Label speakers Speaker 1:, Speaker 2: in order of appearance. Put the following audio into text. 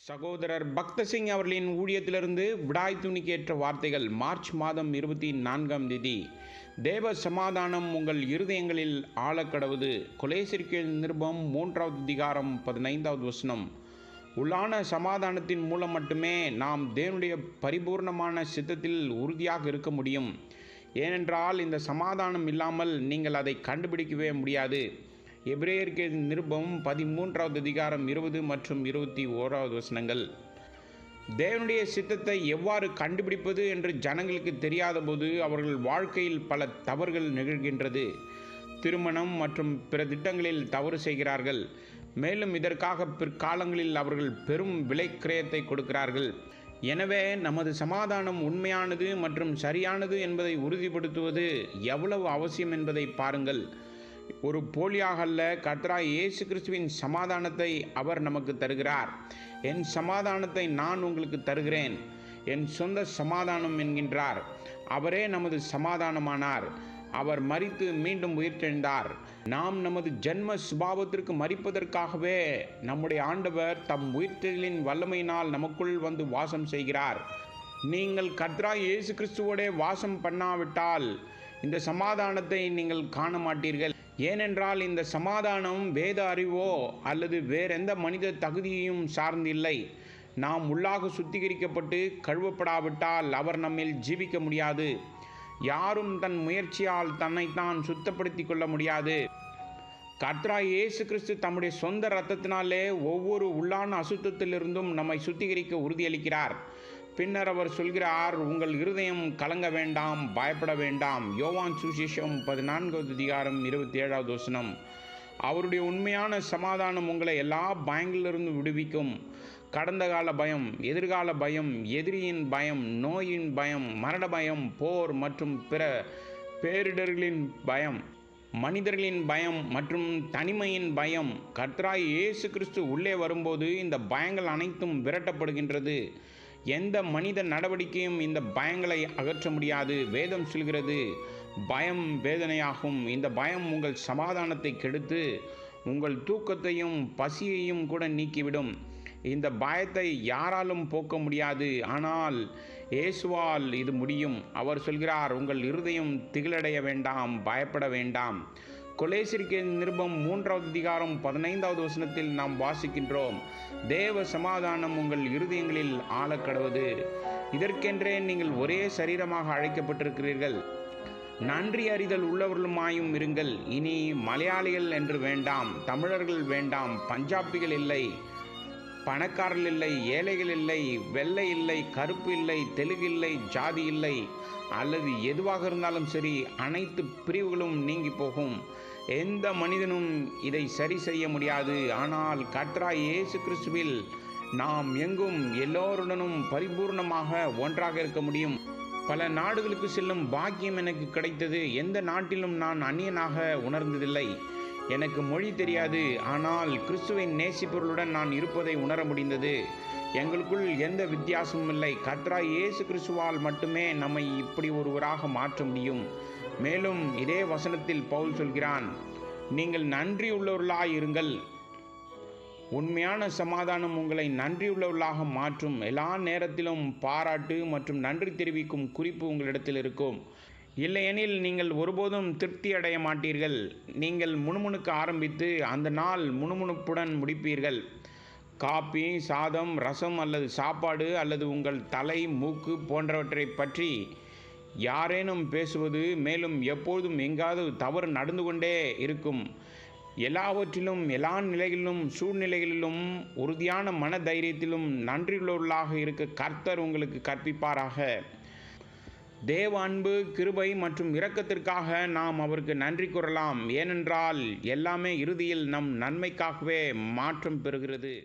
Speaker 1: சகோதரர் பக்தசிங் அவர்களின் ஊழியத்திலிருந்து விடாய் துணிக்கேற்ற வார்த்தைகள். மார்ச் மாதம் 24ஆம் தேதி. தேவ சமாதானம் உங்கள் இருதயங்களில் ஆழக்கடவுது. கொலேசியர் நிருபம் 3வது அதிகாரம் 15வது வசனம். உள்ளான சமாதானத்தின் மூலம் மட்டுமே நாம் தேவனுடைய பரிபூர்ணமான சித்தத்தில் உறுதியாக இருக்க முடியும். ஏனென்றால் இந்த சமாதானம் இல்லாமல் நீங்கள் அதை கண்டுபிடிக்கவே முடியாது. எபிரேயருக்கு நிருபம் 13வது அதிகாரம் 20 மற்றும் 21வது வசனங்கள். தேவனுடைய சித்தத்தை எவ்வாறு கண்டுபிடிப்பது என்று ஜனங்களுக்கு தெரியாத போது அவர்கள் வாழ்க்கையில் பல தவறுகள் நிகழ்கின்றது. திருமணம் மற்றும் பிற திட்டங்களில் தவறு செய்கிறார்கள். மேலும் இதற்காக பிற்காலங்களில் அவர்கள் பெரும் விலை கிரயத்தை கொடுக்கிறார்கள். எனவே நமது சமாதானம் உண்மையானது மற்றும் சரியானது என்பதை உறுதிப்படுத்துவது எவ்வளவு அவசியம் என்பதை பாருங்கள். ஒரு போலியாக அல்ல, கர்த்தராகிய இயேசு கிறிஸ்துவின் சமாதானத்தை அவர் நமக்கு தருகிறார். என் சமாதானத்தை நான் உங்களுக்கு தருகிறேன், என் சொந்த சமாதானம் என்கின்றார். அவரே நமது சமாதானமானார். அவர் மரித்து மீண்டும் உயிர்த்தெழுந்தார். நாம் நமது ஜென்ம சுபாவத்திற்கு மரிப்பதற்காகவே நம்முடைய ஆண்டவர் தம் உயிர்த்தெழுதலின் வல்லமையினால் நமக்குள் வந்து வாசம் செய்கிறார். நீங்கள் கர்த்தராகிய இயேசு கிறிஸ்துவோடே வாசம் பண்ணாவிட்டால் இந்த சமாதானத்தை நீங்கள் காண மாட்டீர்கள். ஏனென்றால் இந்த சமாதானம் வேத அறிவோ அல்லது வேறெந்த மனித தகுதியையும் சார்ந்தில்லை. நாம் உள்ளாக சுத்திகரிக்கப்பட்டு கழுவப்படாவிட்டால் அவர் நம்மில் ஜீவிக்க முடியாது. யாரும் தன் முயற்சியால் தன்னைத்தான் சுத்தப்படுத்தி கொள்ள முடியாது. கர்த்தராகிய இயேசு கிறிஸ்து தம்முடைய சொந்த இரத்தத்தினாலே ஒவ்வொரு உள்ளான அசுத்தத்திலிருந்தும் நம்மை சுத்திகரிக்க உறுதியளிக்கிறார். பின்னர் அவர் சொல்கிறார், உங்கள் இருதயம் கலங்க வேண்டாம், பயப்பட வேண்டாம். யோவான் சுவிசேஷம் 14வது அதிகாரம் 27வது வசனம். அவருடைய உண்மையான சமாதானம் உங்களை எல்லா பயங்களிலிருந்து விடுவிக்கும். கடந்த கால பயம், எதிர்கால பயம், எதிரியின் பயம், நோயின் பயம், மரண பயம், போர் மற்றும் பிற பேரிடர்களின் பயம், மனிதர்களின் பயம் மற்றும் தனிமையின் பயம். கர்த்தராகிய இயேசு கிறிஸ்து உள்ளே வரும்போது இந்த பயங்கள் அனைத்தும் விரட்டப்படுகின்றது. எந்த மனித நடவடிக்கையும் இந்த பயங்களை அகற்ற முடியாது. வேதம் சொல்கிறது, பயம் வேதனையாகும். இந்த பயம் உங்கள் சமாதானத்தை கெடுத்து உங்கள் தூக்கத்தையும் பசியையும் கூட நீக்கிவிடும். இந்த பயத்தை யாராலும் போக்க முடியாது, ஆனால் இயேசுவால் இது முடியும். அவர் சொல்கிறார், உங்கள் இருதயம் திகிலடைய வேண்டாம், பயப்பட வேண்டாம். கொலேசியர் நிருபம் 3வது அதிகாரம் 15வது வசனத்தில் நாம் வாசிக்கின்றோம், தேவ சமாதானம் உங்கள் இருதயங்களில் ஆழக்கடவது. இதற்கென்றே நீங்கள் ஒரே சரீரமாக அழைக்கப்பட்டிருக்கிறீர்கள். நன்றி அறிதல் உள்ளவர்களுமாயும் இருங்கள். இனி மலையாளிகள் என்று வேண்டாம், தமிழர்கள் வேண்டாம், பஞ்சாபிகள் இல்லை, பணக்காரர்கள் இல்லை, ஏழைகள் இல்லை, வெள்ளை இல்லை, கருப்பு இல்லை, தெலுங்கு இல்லை, ஜாதி இல்லை, அல்லது எதுவாக இருந்தாலும் சரி, அனைத்து பிரிவுகளும் நீங்கி போகும். எந்த மனிதனும் இதை சரி செய்ய முடியாது. ஆனால் கர்த்தராகிய இயேசு கிறிஸ்துவில் நாம் எங்கும் எல்லோருடனும் பரிபூர்ணமாக ஒன்றாக இருக்க முடியும். பல நாடுகளுக்கு செல்லும் பாக்கியம் எனக்கு கிடைத்தது. எந்த நாட்டிலும் நான் அந்நியனாக உணர்ந்ததில்லை. எனக்கு மொழி தெரியாது, ஆனால் கிறிஸ்துவை நேசிப்பவர்களுடன் நான் இருப்பதை உணர முடிந்தது. எங்களுக்குள் எந்த வித்தியாசமும் இல்லை. கர்த்தராகிய இயேசு கிறிஸ்துவால் மட்டுமே நம்மை இப்படி ஒருவராக மாற்ற முடியும். மேலும் இதே வசனத்தில் பவுல் சொல்கிறான், நீங்கள் நன்றியுள்ளவர்களாய் இருங்கள். உண்மையான சமாதானம் உங்களை நன்றியுள்ளவர்களாக மாற்றும். எல்லா நேரத்திலும் பாராட்டு மற்றும் நன்றி தெரிவிக்கும் குறிப்பு உங்களிடத்தில் இருக்கும். இல்லையெனில் நீங்கள் ஒருபோதும் திருப்தி அடைய மாட்டீர்கள். நீங்கள் முணுமுணுக்க ஆரம்பித்து அந்த நாள் முணுமுணுப்புடன் முடிப்பீர்கள். காபி, சாதம், ரசம் அல்லது சாப்பாடு அல்லது உங்கள் தலை, மூக்கு போன்றவற்றை பற்றி யாரேனும் பேசுவது, மேலும் எப்பொழுதும் எங்காவது தவறு நடந்து கொண்டே இருக்கும். எல்லாவற்றிலும், எல்லா நிலைகளிலும், சூழ்நிலைகளிலும் உறுதியான மன தைரியத்திலும் நன்றியுள்ளவர்களாக இருக்க கர்த்தர் உங்களுக்கு கற்பிப்பாராக. தேவ அன்பு, கிருபை மற்றும் இரக்கத்திற்காக நாம் அவருக்கு நன்றி கூறலாம். ஏனென்றால் எல்லாமே இறுதியில் நம் நன்மைக்காகவே மாற்றம் பெறுகிறது.